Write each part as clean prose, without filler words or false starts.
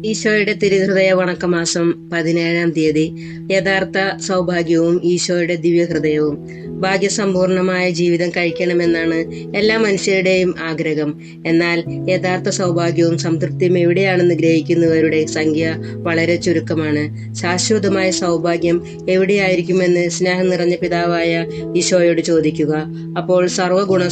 ഈശോയുടെ തിരുഹൃദയ വണക്കമാസം 17-ാം തീയതി. യഥാർത്ഥ സൗഭാഗ്യവും ഈശോയുടെ ദിവ്യഹൃദയവും. ഭാഗ്യസമ്പൂർണമായ ജീവിതം കഴിക്കണമെന്നാണ് എല്ലാ മനുഷ്യരുടെയും ആഗ്രഹം. എന്നാൽ യഥാർത്ഥ സൗഭാഗ്യവും സംതൃപ്തിയും എവിടെയാണെന്ന് ഗ്രഹിക്കുന്നവരുടെ സംഖ്യ വളരെ ചുരുക്കമാണ്. ശാശ്വതമായ സൗഭാഗ്യം എവിടെയായിരിക്കുമെന്ന് സ്നേഹം നിറഞ്ഞ പിതാവായ ഈശോയോട് ചോദിക്കുക. അപ്പോൾ സർവഗുണ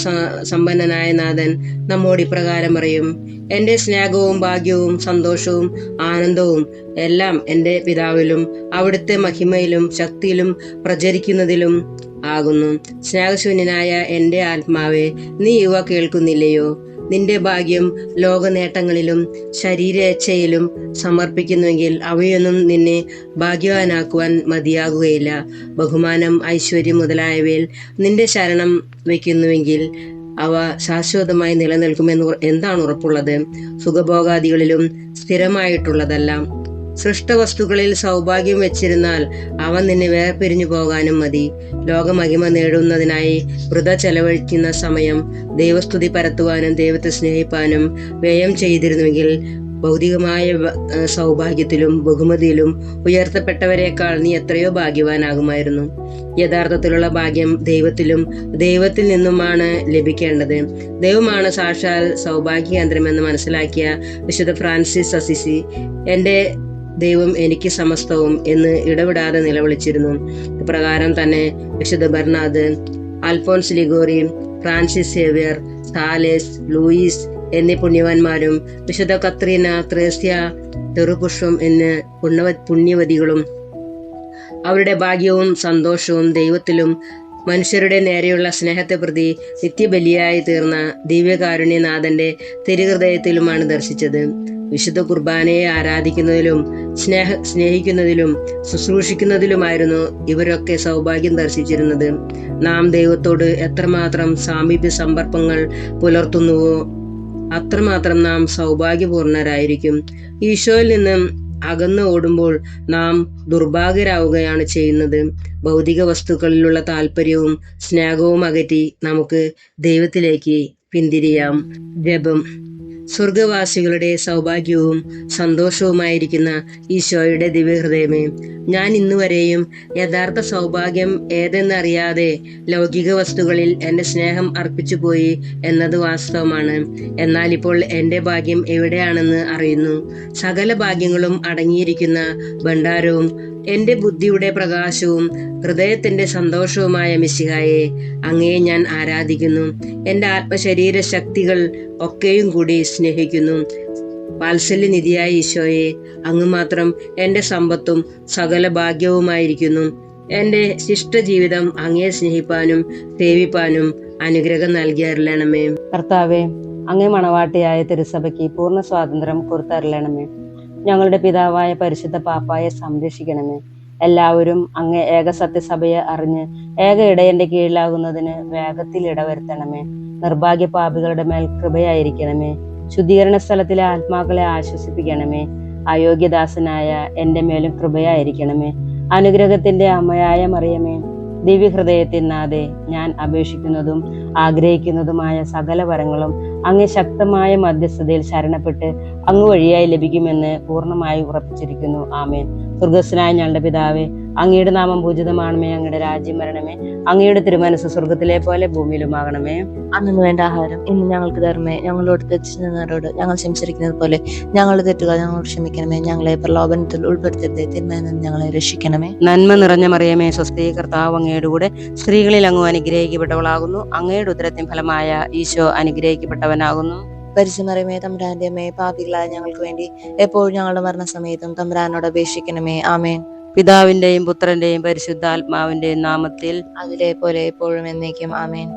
സമ്പന്നനായ നാഥൻ നമ്മോട് ഇപ്രകാരം പറയും: എന്റെ സ്നേഹവും ഭാഗ്യവും സന്തോഷവും ആനന്ദവും എല്ലാം എന്റെ പിതാവിലും അവിടുത്തെ മഹിമയിലും ശക്തിയിലും പ്രചരിക്കുന്നതിലും ആകുന്നു. സ്നേഹശൂന്യനായ എന്റെ ആത്മാവേ, നീ ഇവ കേൾക്കുന്നില്ലയോ? നിന്റെ ഭാഗ്യം ലോക നേട്ടങ്ങളിലും ശരീരേച്ഛയിലും സമർപ്പിക്കുന്നുവെങ്കിൽ അവയൊന്നും നിന്നെ ഭാഗ്യവാനാക്കുവാൻ മതിയാകുകയില്ല. ബഹുമാനം, ഐശ്വര്യം മുതലായവയിൽ നിന്റെ ശരണം വയ്ക്കുന്നുവെങ്കിൽ അവ ശാശ്വതമായി നിലനിൽക്കുമെന്ന് എന്താണ് ഉറപ്പുള്ളത്? സുഖഭോഗാദികളിലും സ്ഥിരമായിട്ടുള്ളതല്ല. സൃഷ്ടവസ്തുക്കളിൽ സൗഭാഗ്യം വെച്ചിരുന്നാൽ അവ നിന്നെ വേർപിരിഞ്ഞു പോകാനും മതി. ലോകമഹിമ നേടുന്നതിനായി വൃഥ ചെലവഴിക്കുന്ന സമയം ദൈവസ്തുതി പരത്തുവാനും ദൈവത്തെ സ്നേഹിപ്പാനും വ്യയം ചെയ്തിരുന്നുവെങ്കിൽ ഭൗതികമായ സൗഭാഗ്യത്തിലും ബഹുമതിയിലും ഉയർത്തപ്പെട്ടവരെക്കാൾ നീ എത്രയോ ഭാഗ്യവാനാകുമായിരുന്നു. യഥാർത്ഥത്തിലുള്ള ഭാഗ്യം ദൈവത്തിൽ നിന്നുമാണ് ലഭിക്കേണ്ടത്. ദൈവമാണ് സാക്ഷാൽ സൗഭാഗ്യ കേന്ദ്രമെന്ന് മനസ്സിലാക്കിയ വിശുദ്ധ ഫ്രാൻസിസ് അസിസി എന്റെ ദൈവം എനിക്ക് സമസ്തവും എന്ന് ഇടവിടാതെ നിലവിളിച്ചിരുന്നു. ഇപ്രകാരം തന്നെ വിശുദ്ധ ബെർണാദ്, Alphons Ligori, Francis Xavier, സാലേസ്, Luis എന്നീ പുണ്യവാന്മാരും വിശുദ്ധ കത്രീന, ത്രേസ്യ, തെറുപുഷ്പം എന്ന പുണ്യവതികളും അവരുടെ ഭാഗ്യവും സന്തോഷവും ദൈവത്തിലും മനുഷ്യരുടെ നേരെയുള്ള സ്നേഹത്തെ പ്രതി നിത്യബലിയായി തീർന്ന ദിവ്യകാരുണ്യനാഥന്റെ തിരുഹൃദയത്തിലുമാണ് ദർശിച്ചത്. വിശുദ്ധ കുർബാനയെ ആരാധിക്കുന്നതിലും സ്നേഹിക്കുന്നതിലും ശുശ്രൂഷിക്കുന്നതിലുമായിരുന്നു ഇവരൊക്കെ സൗഭാഗ്യം ദർശിച്ചിരുന്നത്. നാം ദൈവത്തോട് എത്രമാത്രം സാമീപ്യ സമ്പർക്കങ്ങൾ പുലർത്തുന്നുവോ അത്രമാത്രം നാം സൗഭാഗ്യപൂർണരായിരിക്കും. ഈശോയിൽ നിന്നും അകന്ന് ഓടുമ്പോൾ നാം ദുർഭാഗ്യരാവുകയാണ് ചെയ്യുന്നത്. ഭൗതിക വസ്തുക്കളിലുള്ള താല്പര്യവും സ്നേഹവും അകറ്റി നമുക്ക് ദൈവത്തിലേക്ക് പിന്തിരിയാം. ജപം. സ്വർഗവാസികളുടെ സൗഭാഗ്യവും സന്തോഷവുമായിരിക്കുന്ന ഈശോയുടെ ദിവ്യഹൃദയമേ, ഞാൻ ഇന്നുവരെയും യഥാർത്ഥ സൗഭാഗ്യം ഏതെന്നറിയാതെ ലൗകിക വസ്തുക്കളിൽ എന്റെ സ്നേഹം അർപ്പിച്ചു പോയി എന്നത് വാസ്തവമാണ്. എന്നാൽ ഇപ്പോൾ എന്റെ ഭാഗ്യം എവിടെയാണെന്ന് അറിയുന്നു. സകല ഭാഗ്യങ്ങളും അടങ്ങിയിരിക്കുന്ന ഭണ്ഡാരവും എന്റെ ബുദ്ധിയുടെ പ്രകാശവും ഹൃദയത്തിന്റെ സന്തോഷവുമായ മിശിഹായെ, അങ്ങയെ ഞാൻ ആരാധിക്കുന്നു. എന്റെ ആത്മശരീര ശക്തികൾ ഒക്കെയും കൂടി സ്നേഹിക്കുന്നു. വാത്സല്യനിധിയായ ഈശോയെ, അങ്ങ് മാത്രം എന്റെ സമ്പത്തും സകല ഭാഗ്യവുമായിരിക്കുന്നു. എന്റെ ശിഷ്ടജീവിതം അങ്ങയെ സ്നേഹിപ്പാനും സേവിപ്പാനും അനുഗ്രഹം നൽകിയരുളണമേ. കർത്താവേ, അങ്ങേ മണവാട്ടിയായ തിരുസഭയ്ക്ക് പൂർണ്ണ സ്വാതന്ത്ര്യം കൊടുത്തരുളണമേ. ഞങ്ങളുടെ പിതാവായ പരിശുദ്ധ പാപ്പായെ സംരക്ഷിക്കണമേ. എല്ലാവരും അങ്ങേ ഏക സത്യസഭയെ അറിഞ്ഞ് ഏക ഇടയന്റെ കീഴിലാകുന്നതിന് വേഗത്തിൽ ഇടവരുത്തണമേ. നിർഭാഗ്യ പാപികളുടെ മേൽ കൃപയായിരിക്കണമേ. ശുദ്ധീകരണ സ്ഥലത്തിലെ ആത്മാക്കളെ ആശ്വസിപ്പിക്കണമേ. അയോഗ്യദാസനായ എന്റെ മേലും കൃപയായിരിക്കണമേ. അനുഗ്രഹത്തിന്റെ അമ്മയായ മറിയമേ, ദിവ്യഹൃദയത്തിനാതെ ഞാൻ അപേക്ഷിക്കുന്നതും ആഗ്രഹിക്കുന്നതുമായ സകല വരങ്ങളും അങ്ങേ ശക്തമായ മധ്യസ്ഥതയിൽ ശരണപ്പെട്ട് അങ്ങ് വഴിയായി ലഭിക്കുമെന്ന് പൂർണ്ണമായി ഉറപ്പിച്ചിരിക്കുന്നു. ആമേൻ. സ്വർഗസ്ഥനായ ഞങ്ങളുടെ പിതാവേ, അങ്ങയുടെ നാമം പൂജിതമാണമേ. അങ്ങയുടെ രാജ്യം വരണമേ. അങ്ങയുടെ തിരുമനസ് സ്വർഗത്തിലെ പോലെ ഭൂമിയിലുമാകണമേ. അന്നു വേണ്ട ആഹാരം ഇന്ന് ഞങ്ങൾക്ക് തരണമേ. ഞങ്ങളോട് തെറ്റിച്ചവരോട് ഞങ്ങൾ ക്ഷമിച്ചിരിക്കുന്നത് പോലെ ഞങ്ങളുടെ തെറ്റുകൾ ഞങ്ങളോട് ക്ഷമിക്കണമേ. ഞങ്ങളെ പ്രലോഭനത്തിൽ ഉൾപ്പെടുത്തരുതേ, തിന്മയിൽ നിന്ന് ഞങ്ങളെ രക്ഷിക്കണമേ. നന്മ നിറഞ്ഞ മറിയമേ, സ്വസ്തി, കർത്താവ് അങ്ങയുടെ കൂടെ സ്ത്രീകളിൽ അങ്ങ് അനുഗ്രഹിക്കപ്പെട്ടവളാകുന്നു. അങ്ങയുടെ ഉദരത്തിൻ ഫലമായ ഈശോ അനുഗ്രഹിക്കപ്പെട്ടവനാകുന്നു. പരിശുദ്ധമറിയമേ, തമ്പുരാന്റെ അമ്മേ, പാപികളായ ഞങ്ങൾക്ക് വേണ്ടി എപ്പോഴും ഞങ്ങളുടെ മരണസമയത്തും തമ്പുരാനോട് അപേക്ഷിക്കണമേ. ആമേൻ. പിതാവിന്റെയും പുത്രന്റെയും പരിശുദ്ധാത്മാവിന്റെയും നാമത്തിൽ. അതിലെ പോലെ എപ്പോഴും എന്നേക്കും. ആമേൻ.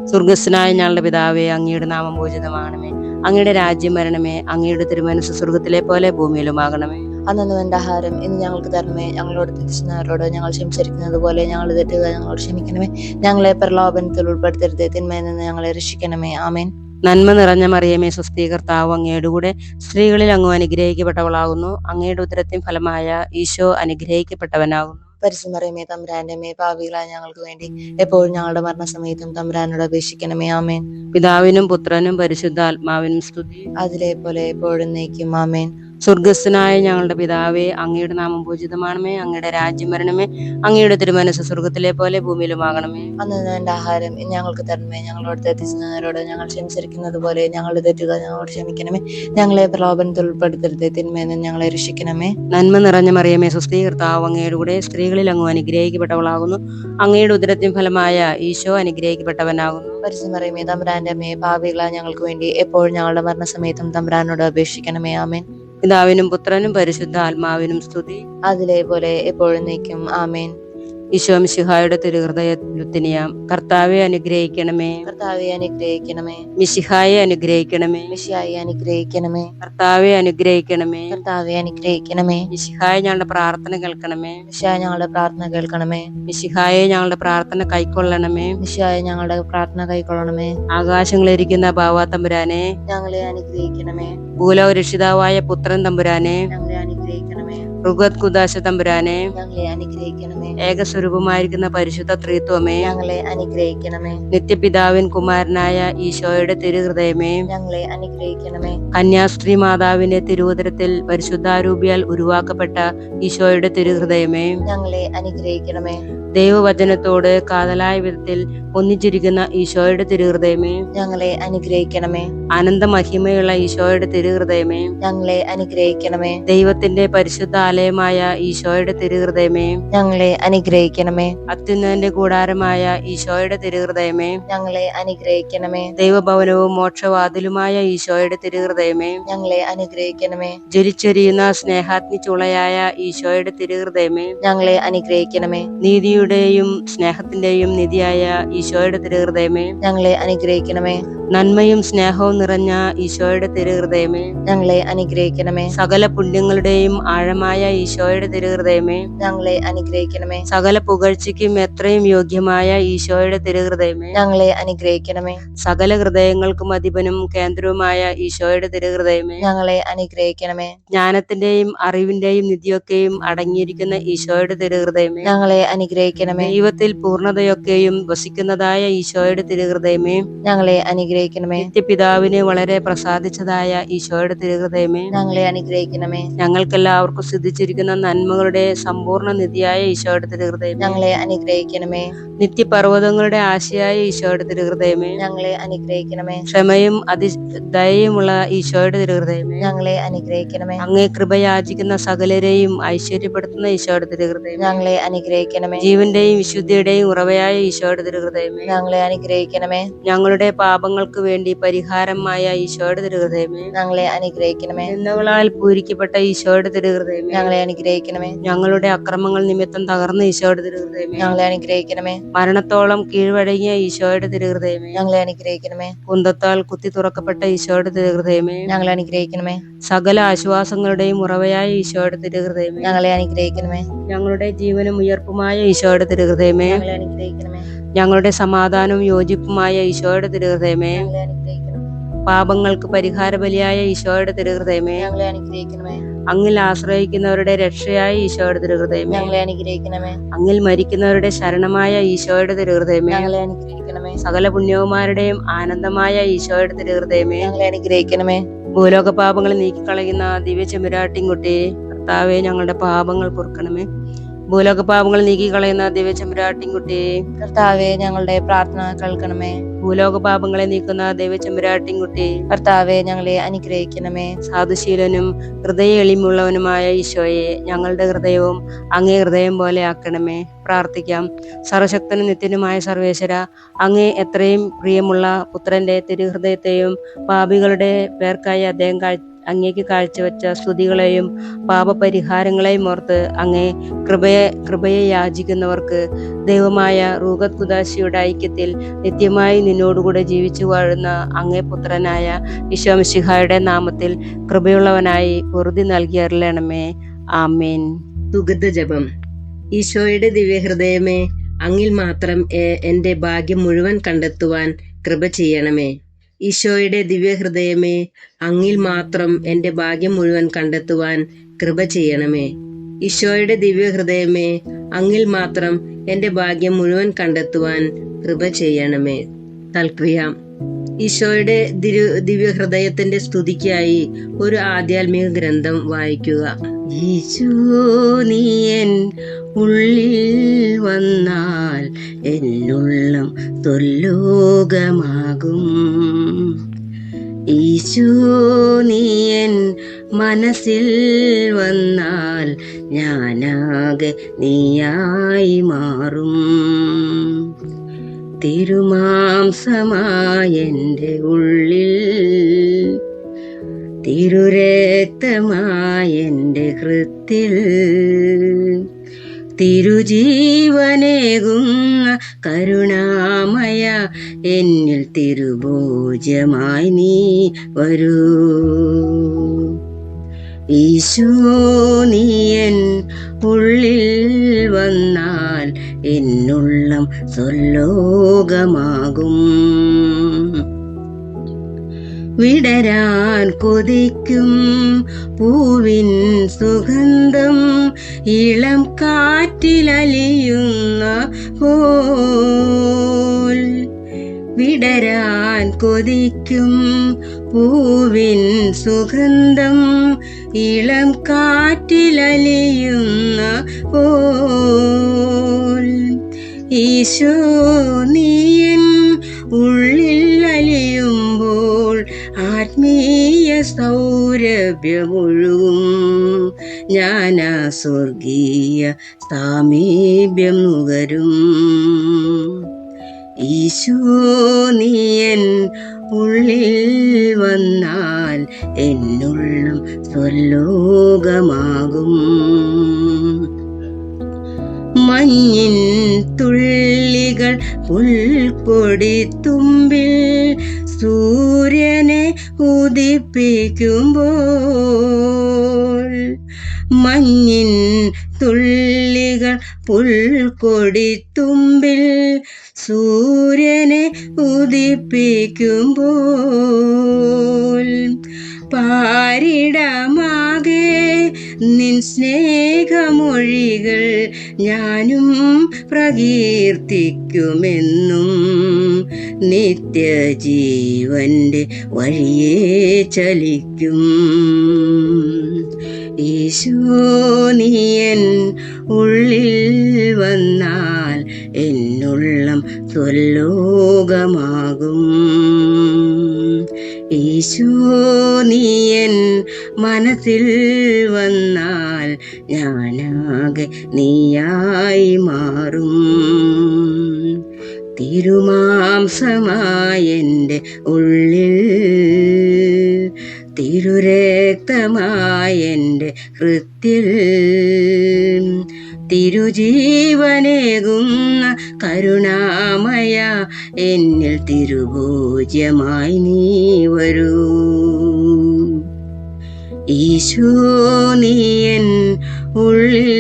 സ്വർഗസ്ഥനായ ഞങ്ങളുടെ പിതാവേ, അങ്ങയുടെ നാമം പൂജിതമാണമേ. അങ്ങയുടെ രാജ്യം വരണമേ. അങ്ങയുടെ തിരുമനസ് സ്വർഗത്തിലെ പോലെ ഭൂമിയിലുമാകണമേ. അന്നു വേണ്ട ആഹാരം ഇന്ന് ഞങ്ങൾക്ക് തരണമേ. ഞങ്ങളോട് തെറ്റിച്ചവരോട് ഞങ്ങൾ ക്ഷമിച്ചിരിക്കുന്നത് പോലെ ഞങ്ങളുടെ തെറ്റുകൾ ഞങ്ങളോട് ക്ഷമിക്കണമേ. ഞങ്ങളെ പ്രലോഭനത്തിൽ ഉൾപ്പെടുത്തരുതേ, തിന്മയിൽ നിന്ന് ഞങ്ങളെ രക്ഷിക്കണമേ. ആമേൻ. നന്മ നിറഞ്ഞ മറിയമേ, സ്വസ്തി, കർത്താവ് അങ്ങയുടെ കൂടെ സ്ത്രീകളിൽ അങ്ങ് അനുഗ്രഹിക്കപ്പെട്ടവളാകുന്നു. അങ്ങയുടെ ഉദരത്തിൻ ഫലമായ ഈശോ അനുഗ്രഹിക്കപ്പെട്ടവനാകുന്നു. പരിശുദ്ധമറിയമേ, തമ്പുരാന്റെ അമ്മേ, പാപികളായ ഞങ്ങൾക്ക് വേണ്ടി എപ്പോഴും ഞങ്ങളുടെ മരണസമയത്തും തമ്പുരാനോട് അപേക്ഷിക്കണമേ. ആമേൻ. പിതാവിനും പുത്രനും പരിശുദ്ധാത്മാവിനും സ്തുതി. അതിലെ പോലെ എപ്പോഴും എന്നേക്കും. ആമേൻ. സ്വർഗസ്ഥനായ ഞങ്ങളുടെ പിതാവേ, അങ്ങയുടെ നാമം പൂജിതമാണമേ, അങ്ങയുടെ രാജ്യം വരണമേ, അങ്ങയുടെ തിരുമനസ് സ്വർഗത്തിലെ പോലെ ഭൂമിയിലുമാകണമേ. അന്ന് എന്റെ ആഹാരം ഇന്ന് ഞങ്ങൾക്ക് തരണമേ. ഞങ്ങളോട് തെറ്റിക്കുന്നവരോട് ഞങ്ങൾ ക്ഷമിച്ചിരിക്കുന്നത് പോലെ ഞങ്ങളുടെ തെറ്റുകൾ ഞങ്ങളോട് ക്ഷമിക്കണമേ. ഞങ്ങളെ പ്രലോഭനത്തിൽ ഉൾപ്പെടുത്തരുത്, തിന്മയിൽ നിന്ന് ഞങ്ങളെ രക്ഷിക്കണമേ. നന്മ നിറഞ്ഞ മറിയമേ, സ്വസ്തി, കർത്താവ് അങ്ങയുടെ കൂടെ, സ്ത്രീകളിൽ അങ്ങ് അനുഗ്രഹിക്കപ്പെട്ടവളാകുന്നു. അങ്ങയുടെ ഉദരത്തിൻ ഫലമായ ഈശോ അനുഗ്രഹിക്കപ്പെട്ടവനാകുന്നു. പരിശുദ്ധ മറിയമേ, തമ്പുരാന്റെ അമ്മേ, പാപികളായ ഞങ്ങൾക്ക് വേണ്ടി എപ്പോഴും ഞങ്ങളുടെ മരണസമയത്തും തമ്പുരാനോട് അപേക്ഷിക്കണമേ. ആമേൻ. പിതാവിനും പുത്രനും പരിശുദ്ധ ആത്മാവിനും സ്തുതി. അതിലെ പോലെ എപ്പോഴും നീക്കും. ആമേൻ. ഈശോ മിശിഹായുടെ തിരുഹൃദയത്തിനിയാം. കർത്താവെ അനുഗ്രഹിക്കണമേ. കർത്താവെ അനുഗ്രഹിക്കണമേ. മിശിഹായെ അനുഗ്രഹിക്കണമേ. മിശിഹായെ അനുഗ്രഹിക്കണമേ. കർത്താവെ അനുഗ്രഹിക്കണമേ. കർത്താവെ അനുഗ്രഹിക്കണമേ. മിശിഹായെ ഞങ്ങളുടെ പ്രാർത്ഥന കേൾക്കണമേ. മിശിഹായ ഞങ്ങളുടെ പ്രാർത്ഥന കേൾക്കണമേ. മിശിഹായെ ഞങ്ങളുടെ പ്രാർത്ഥന കൈക്കൊള്ളണമേ. മിശിഹായ ഞങ്ങളുടെ പ്രാർത്ഥന കൈക്കൊള്ളണമേ. ആകാശങ്ങളിരിക്കുന്ന ബാവാ തമ്പുരാനെ, ഞങ്ങളെ അനുഗ്രഹിക്കണമേ. ഭൂലോക രക്ഷിതാവായ പുത്രൻ തമ്പുരാനെ, ഞങ്ങളെ അനുഗ്രഹിക്കണമേ. റുഗത് കുദാശ തമ്പുരാനെ, ഞങ്ങളെ അനുഗ്രഹിക്കണമേ. ഏകസ്വരൂപമായിരിക്കുന്ന പരിശുദ്ധ ത്രിത്വമേ, ഞങ്ങളെ അനുഗ്രഹിക്കണമേ. നിത്യപിതാവിൻ കുമാരനായ ഈശോയുടെ തിരുഹൃദയമേ, ഞങ്ങളെ അനുഗ്രഹിക്കണമേ. കന്യാസ്ത്രീ മാതാവിന്റെ തിരുവുദരത്തിൽ പരിശുദ്ധാരൂപിയാൽ ഉരുവാക്കപ്പെട്ട ഈശോയുടെ തിരുഹൃദയമേ, ഞങ്ങളെ അനുഗ്രഹിക്കണമേ. ദൈവവചനത്തോട് കാതലായ വിധത്തിൽ ഒന്നിച്ചിരിക്കുന്ന ഈശോയുടെ തിരുഹൃദയമേ, ഞങ്ങളെ അനുഗ്രഹിക്കണമേ. അനന്തമഹിമയുള്ള ഈശോയുടെ തിരുഹൃദയമേ, ഞങ്ങളെ അനുഗ്രഹിക്കണമേ. ദൈവത്തിന്റെ പരിശുദ്ധ ആലയമായ ഈശോയുടെ തിരുഹൃദയമേ, ഞങ്ങളെ അനുഗ്രഹിക്കണമേ. അത്യുന്നതന്റെ കൂടാരമായ ഈശോയുടെ തിരുഹൃദയമേ, ഞങ്ങളെ അനുഗ്രഹിക്കണമേ. ദൈവഭവനവും മോക്ഷവാതിലുമായ ഈശോയുടെ തിരുഹൃദയമേ, ഞങ്ങളെ അനുഗ്രഹിക്കണമേ. ജ്വലിച്ചൊരിയുന്ന സ്നേഹാഗ്നി ചുളയായ ഈശോയുടെ തിരുഹൃദയമേ, ഞങ്ങളെ അനുഗ്രഹിക്കണമേ. നീതിയുടെയും സ്നേഹത്തിന്റെയും നിധിയായ ഈശോയുടെ തിരുഹൃദയമേ, ഞങ്ങളെ അനുഗ്രഹിക്കണമേ. നന്മയും സ്നേഹവും നിറഞ്ഞ ഈശോയുടെ തിരുഹൃദയമേ, ഞങ്ങളെ അനുഗ്രഹിക്കണമേ. സകല പുണ്യങ്ങളുടെയും ആഴമായ ഈശോയുടെ തിരുഹൃദയമേ, ഞങ്ങളെ അനുഗ്രഹിക്കണമേ. സകല പുകഴ്ചയ്ക്കും എത്രയും യോഗ്യമായ ഈശോയുടെ തിരുഹൃദയമേ, ഞങ്ങളെ അനുഗ്രഹിക്കണമേ. സകല ഹൃദയങ്ങൾക്കും അധിപനും കേന്ദ്രവുമായ ഈശോയുടെ തിരുഹൃദയമേ, ഞങ്ങളെ അനുഗ്രഹിക്കണമേ. ജ്ഞാനത്തിന്റെയും അറിവിന്റെയും നിധിയൊക്കെയും അടങ്ങിയിരിക്കുന്ന ഈശോയുടെ തിരുഹൃദയമേ, ഞങ്ങളെ അനുഗ്രഹിക്കണമേ. ദൈവത്തിൽ പൂർണ്ണതയൊക്കെയും വസിക്കുന്നതായ ഈശോയുടെ തിരുഹൃദയമേ, ഞങ്ങളെ അനുഗ്രഹിക്കണമേ. നിത്യപിതാവിനെ വളരെ പ്രസാദിച്ചതായ ഈശോയുടെ തിരുഹൃദയമേ, ഞങ്ങളെ അനുഗ്രഹിക്കണമേ. ഞങ്ങൾക്കെല്ലാവർക്കും സിദ്ധിച്ചിരിക്കുന്ന നന്മകളുടെ സമ്പൂർണ്ണ നിധിയായ ഈശോയുടെ തിരുഹൃദയമേ, ഞങ്ങളെ അനുഗ്രഹിക്കണമേ. നിത്യപർവ്വതങ്ങളുടെ ആശയായ ഈശോയുടെ തിരുഹൃദയമേ, ഞങ്ങളെ അനുഗ്രഹിക്കണമേ. ക്ഷമയും ദയയുമുള്ള ഈശോയുടെ തിരുഹൃദയമേ, ഞങ്ങളെ അനുഗ്രഹിക്കണമേ. അങ്ങേ കൃപയാചിക്കുന്ന സകലരെയും ഐശ്വര്യപ്പെടുത്തുന്ന ഈശോയുടെ തിരുഹൃദയമേ, ഞങ്ങളെ അനുഗ്രഹിക്കണമേ. ജീവന്റെയും വിശുദ്ധിയുടെയും ഉറവയായ ഈശോയുടെ തിരുഹൃദയമേ, ഞങ്ങളെ അനുഗ്രഹിക്കണമേ. ഞങ്ങളുടെ പാപങ്ങൾക്ക് വേണ്ടി പരിഹാരമായ ഈശോയുടെ തിരുഹൃദയമേ, ഞങ്ങളെ അനുഗ്രഹിക്കണമേ. നിന്ദകളാൽ പൂരിക്കപ്പെട്ട ഈശോയുടെ തിരുഹൃദയമേ, ഞങ്ങളെ അനുഗ്രഹിക്കണമേ. ഞങ്ങളുടെ അക്രമങ്ങൾ നിമിത്തം തകർന്ന ഈശോയുടെ തിരുഹൃദയമേ, ഞങ്ങളെ അനുഗ്രഹിക്കണമേ. മരണത്തോളം കീഴ്വഴങ്ങിയ ഈശോയുടെ തിരുഹൃദയമേ, ഞങ്ങളെ അനുഗ്രഹിക്കണമേ. കുന്തത്താൽ കുത്തി തുറക്കപ്പെട്ട ഈശോയുടെ തിരുഹൃദയമേ, ഞങ്ങളെ അനുഗ്രഹിക്കണമേ. സകല ആശ്വാസങ്ങളുടെയും ഉറവയായ ഈശോയുടെ തിരുഹൃദയമേ, ഞങ്ങളെ അനുഗ്രഹിക്കണമേ. ഞങ്ങളുടെ ജീവനും ഉയർപ്പുമായ ഈശോയുടെ തിരുഹൃദയമേ, ഞങ്ങളെ അനുഗ്രഹിക്കണമേ. ഞങ്ങളുടെ സമാധാനവും യോജിപ്പുമായ ഈശോയുടെ തിരുഹൃദയമേ, ഞങ്ങളെ അനുഗ്രഹിക്കണമേ. പാപങ്ങൾക്ക് പരിഹാര ബലിയായ ഈശോയുടെ തിരുഹൃദയമേ, ഞങ്ങളെ അനുഗ്രഹിക്കണമേ. അങ്ങിൽ ആശ്രയിക്കുന്നവരുടെ രക്ഷയായ ഈശോയുടെ തിരുഹൃദയമേ, ഞങ്ങളെ അനുഗ്രഹിക്കണമേ. അങ്ങിൽ മരിക്കുന്നവരുടെ ശരണമായ ഈശോയുടെ തിരുഹൃദയമേ, ഞങ്ങളെ അനുഗ്രഹിക്കണമേ. സകല പുണ്യവുമാരുടെയും ആനന്ദമായ ഈശോയുടെ തിരുഹൃദയമേ, ഞങ്ങളെ അനുഗ്രഹിക്കണമേ. ഭൂലോക പാപങ്ങൾ നീക്കിക്കളയുന്ന ദിവ്യ ചെമ്പുരാട്ടിൻകുട്ടി, കർത്താവെ ഞങ്ങളുടെ പാപങ്ങൾ പൊറുക്കണമേ. ഭൂലോക പാപങ്ങൾ നീക്കിക്കളയുന്ന ദിവ്യ ചെമ്പുരാട്ടിൻകുട്ടി, കർത്താവെ ഞങ്ങളുടെ പ്രാർത്ഥന കേൾക്കണമേ. ഭൂലോക പാപങ്ങളെ നീക്കുന്ന ദിവ്യ ചെമ്പുരാട്ടിൻകുട്ടി, കർത്താവെ ഞങ്ങളെ അനുഗ്രഹിക്കണമേ. സാധുശീലനും ഹൃദയ എളിമുള്ളവനുമായ ഈശോയെ, ഞങ്ങളുടെ ഹൃദയവും അങ്ങേ ഹൃദയം പോലെ ആക്കണമേ. പ്രാർത്ഥിക്കാം. സർവശക്തനും നിത്യനുമായ സർവേശ്വര, അങ്ങേ എത്രയും പ്രിയമുള്ള പുത്രന്റെ തിരുഹൃദയത്തെയും പാപികളുടെ പേർക്കായി അദ്ദേഹം അങ്ങേക്ക് കാഴ്ചവെച്ച സ്തുതികളെയും പാപപരിഹാരങ്ങളെയും ഓർത്ത് അങ്ങേ കൃപയെ യാചിക്കുന്നവർക്ക് ദൈവമായ റൂഗത് കുദാശിയുടെ ഐക്യത്തിൽ നിത്യമായി നിന്നോടുകൂടെ ജീവിച്ചു വാഴുന്ന അങ്ങേ പുത്രനായ ഈശോ മിശിഹായുടെ നാമത്തിൽ കൃപയുള്ളവനായി പൊറുതി നൽകി അരുളണമേ. ആമേൻ. സുഗത ജപം. ഈശോയുടെ ദിവ്യഹൃദയമേ, അങ്ങിൽ മാത്രം എന്റെ ഭാഗ്യം മുഴുവൻ കണ്ടെത്തുവാൻ കൃപ ചെയ്യണമേ. ഈശോയുടെ ദിവ്യഹൃദയമേ, അങ്ങിൽ മാത്രം എന്റെ ഭാഗ്യം മുഴുവൻ കണ്ടെത്തുവാൻ കൃപ ചെയ്യണമേ. ഈശോയുടെ ദിവ്യഹൃദയമേ, അങ്ങിൽ മാത്രം എന്റെ ഭാഗ്യം മുഴുവൻ കണ്ടെത്തുവാൻ കൃപ ചെയ്യണമേ. തൽക്രിയ. ഈശോയുടെ ദിവ്യഹൃദയത്തിന്റെ സ്തുതിക്കായി ഒരു ആധ്യാത്മിക ഗ്രന്ഥം വായിക്കുക. ഈശോ നീ എൻ ഉള്ളിൽ വന്നാൽ എന്നുള്ളം തൊല്ലോകമാകും. ഈശോ നീ എൻ മനസ്സിൽ വന്നാൽ ഞാനാകെ നീയായി മാറും. തിരുമാംസമായെൻ്റെ ഉള്ളിൽ, തിരുരക്തമായെൻ്റെ ഹൃത്തിൽ, തിരുജീവനേകുന്ന കരുണാമയ എന്നിൽ തിരുഭോജ്യമായി നീ വരൂ. ഈശോ നീ എൻ ഉള്ളിൽ വന്നാൽ എന്നുള്ളം സ്വർലോകമാകും. വിടരാൻ കൊതിക്കും പൂവിൻ സുഗന്ധം ഇളം കാറ്റിലലിയുന്ന പോൽ. വിടരാൻ കൊതിക്കും പൂവിൻ സുഗന്ധം ഇളം കാറ്റിലലിയുന്ന പോൽ. ഈശോ നീ എൻ ഉള്ളിൽ അലിയുമ്പോൾ ആത്മീയ സൗരഭ്യമൊഴുകും. ഞാനാ സ്വർഗീയ സാമീപ്യം നുകരും. ഈശോ നീ എൻ ഉള്ളിൽ വന്നാൽ എന്നുള്ളം സ്വർലോകമാകും. മഞ്ഞിൻ തുള്ളികൾ പുൽക്കൊടിത്തുമ്പിൽ സൂര്യനെ ഉദിപ്പിക്കുമ്പോൾ. മഞ്ഞിൻ തുള്ളികൾ പുൽക്കൊടിത്തുമ്പിൽ സൂര്യനെ ഉദിപ്പിക്കുമ്പോൾ. പാരിടമാകെ നിൻ സ്നേഹമൊഴികൾ ഞാനും പ്രകീർത്തിക്കുമെന്നും. നിത്യജീവന്റെ വഴിയെ ചലിക്കും. ഈശോ നീ എൻ ഉള്ളിൽ വന്നാൽ എന്നുള്ളം സ്വർലോകമാകും. ഈശോ നീ എൻ മനസ്സിൽ വന്നാൽ ഞാനാകെ നീയായി മാറും. തിരുമാംസമായെൻ്റെ ഉള്ളിൽ, തിരുരക്തമായെൻ്റെ ഹൃത്തിൽ, തിരുജീവനേകുന്ന കരുണാമയ എന്നിൽ തിരുഭോജ്യമായി നീ വരൂ. ഈശോ നീ എൻ ഉള്ളിൽ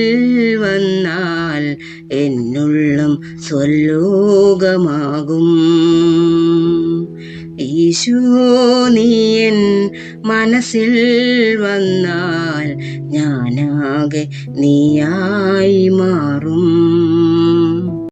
വന്നാൽ എന്നുള്ളം സ്വർലോകമാകും. ഈശോ നീ എൻ മനസ്സിൽ വന്നാൽ ഞാനാകെ നീയായി മാറും.